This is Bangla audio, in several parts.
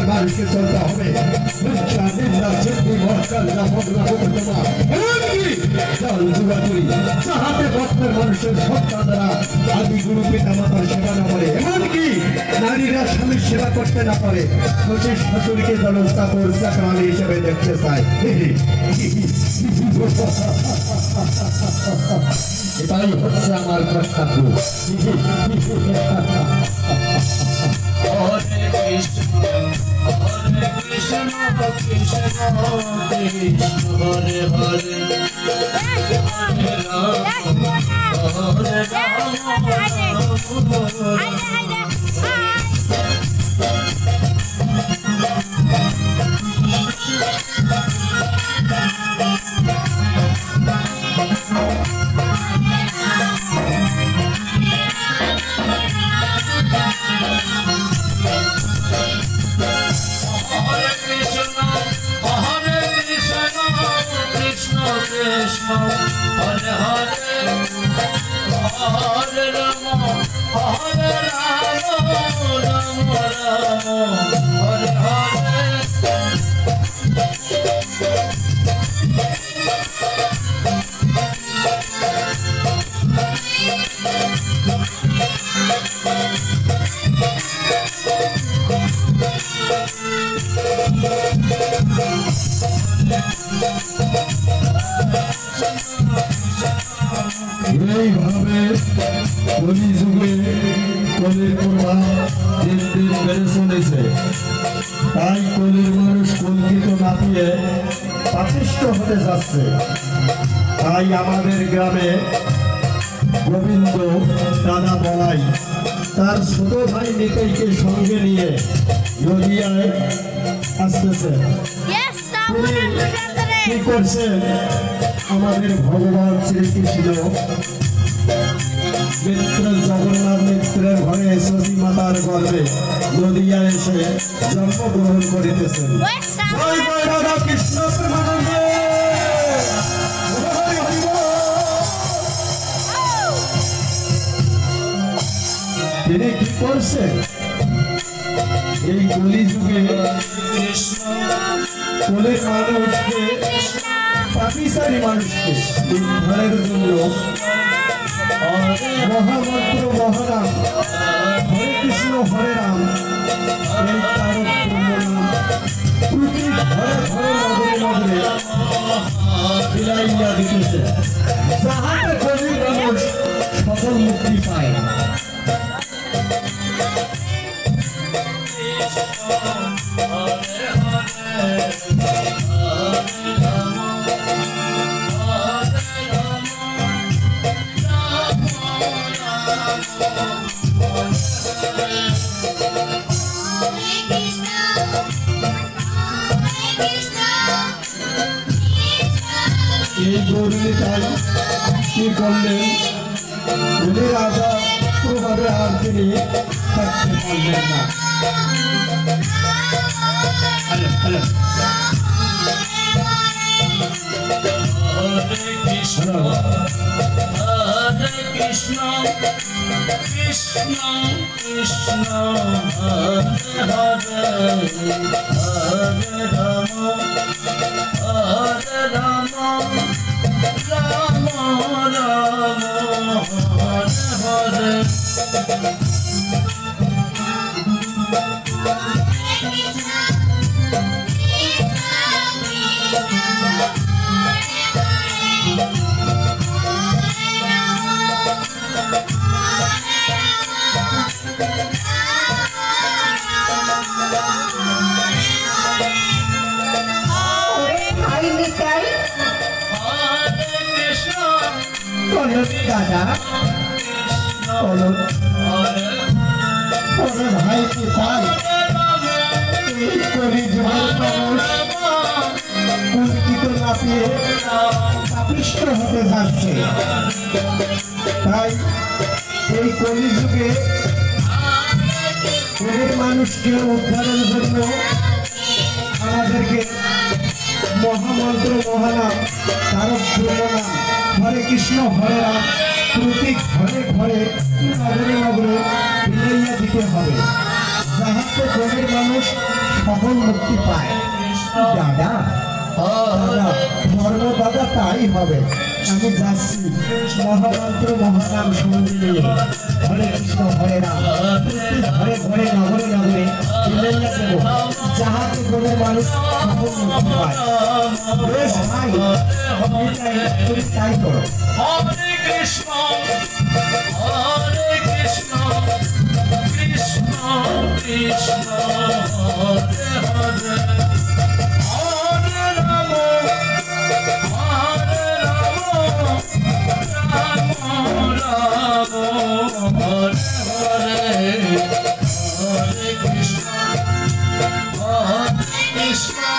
মানুষকে চলতে হবে মানুষের সন্তানরা আদি গুরু পিতা মাতার সেবা না করে, এমনকি নারীরা স্বামীর সেবা করতে না পারে, শ্বশুর শাশুড়িকে জনস্থাপন চাকরানি হিসেবে দেখতে চায়। এটাই হচ্ছে আমার কর্তব্য। হরে কৃষ্ণ হরে কৃষ্ণ কৃষ্ণ কৃষ্ণ হরে হরে হরে রাম হরে এইভাবে কলিযুগে কলির প্রভাব দিন দিন বেড়ে চলেছে। তাই কলির মানুষ কলঙ্কিত না পেয়ে পাপিষ্ঠ হতে যাচ্ছে। তাই আমাদের গ্রামে গোবিন্দ দাদা বলাই তার ছোট ভাই নিতাইকে সঙ্গে নিয়ে নদিয়ায় আসতেছে। কি করছেন আমাদের ভগবান শ্রীকৃষ্ণ মিত্র জগন্নাথ মিত্রের ঘরে সতী মাতার গর্ভে নদিয়া এসে জন্মগ্রহণ করিতেছেন। কৃষ্ণ তিনি কি করছেন এই কলিযুগে কলির মানুষকে পাপিসারী মানুষকে উদ্ধারের জন্য মহামন্ত্র মহারাম হরে কৃষ্ণ হরে রাম এই তারক নাম প্রতি ঘরে ঘরে নগরে নগরে বিলাইয়া দিতেছে, যাহাতে কলির মানুষ সফল মুক্তি পায়। এই গৌরীতাই কি করলেন, উনি রাজা প্রভাবে আর তিনি থাকতে পারলেন না। হরে কৃষ্ণ হরে কৃষ্ণ কৃষ্ণ কৃষ্ণ হরে হরে হরে রাম হরে রাম রাম রাম হরে হরে দাদা ভাই কি চাই এই কলিযুগের মানুষ কলঙ্কিত না পেয়ে পাপিষ্ঠ হতে যাচ্ছে। তাই এই কলিযুগে কলির মানুষকে উদ্ধারের জন্য আমাদেরকে মহামন্ত্র মহানাম তারক ব্রহ্মনাম হরে কৃষ্ণ হরে রাম প্রতি ঘরে ঘরে নগরে নগরে বিলাইয়া দিতে হবে, যাহাতে গরিব মানুষ সফল মুক্তি পায়। দাদা দাদা ধর্ম দাদা তাই হবে। আমি যাচ্ছি মহামন্ত্র মহানাম সঙ্গে নিয়ে হরে কৃষ্ণ হরে রাম প্রতি ঘরে ঘরে নগরে নগরে বিলাইয়া দেব, যাহাতে গরিব মানুষ সফল মুক্তি পায়। বেশ ভাই, তুমি তাই করো। Hare Krishna, Hare Krishna, Krishna Krishna, Hare Hare, Hare Rama, Hare Rama, Rama Rama, Hare Hare, Hare Krishna, Hare Krishna,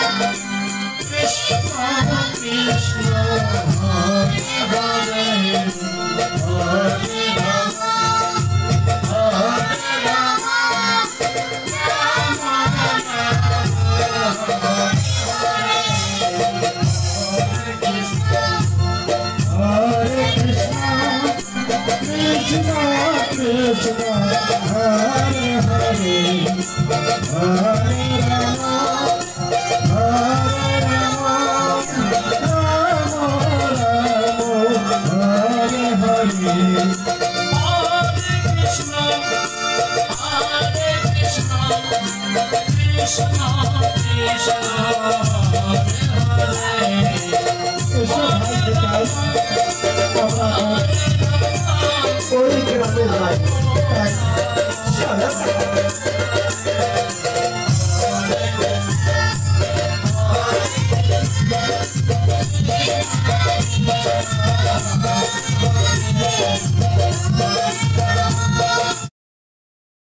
Krishna Krishna, Hare Hare, Hare Rama, Hare Rama, Rama Rama, Hare Krishna, Hare Krishna, Krishna Krishna, Hare Hare, Hare Rama, Hare Rama, Rama Rama, Hare Hare. Hare Krishna, Hare Krishna, Krishna Krishna, Hare Hare, এসব ভাই দেখাই আমরা ওই গ্রামে যাই, তাই সারা Hare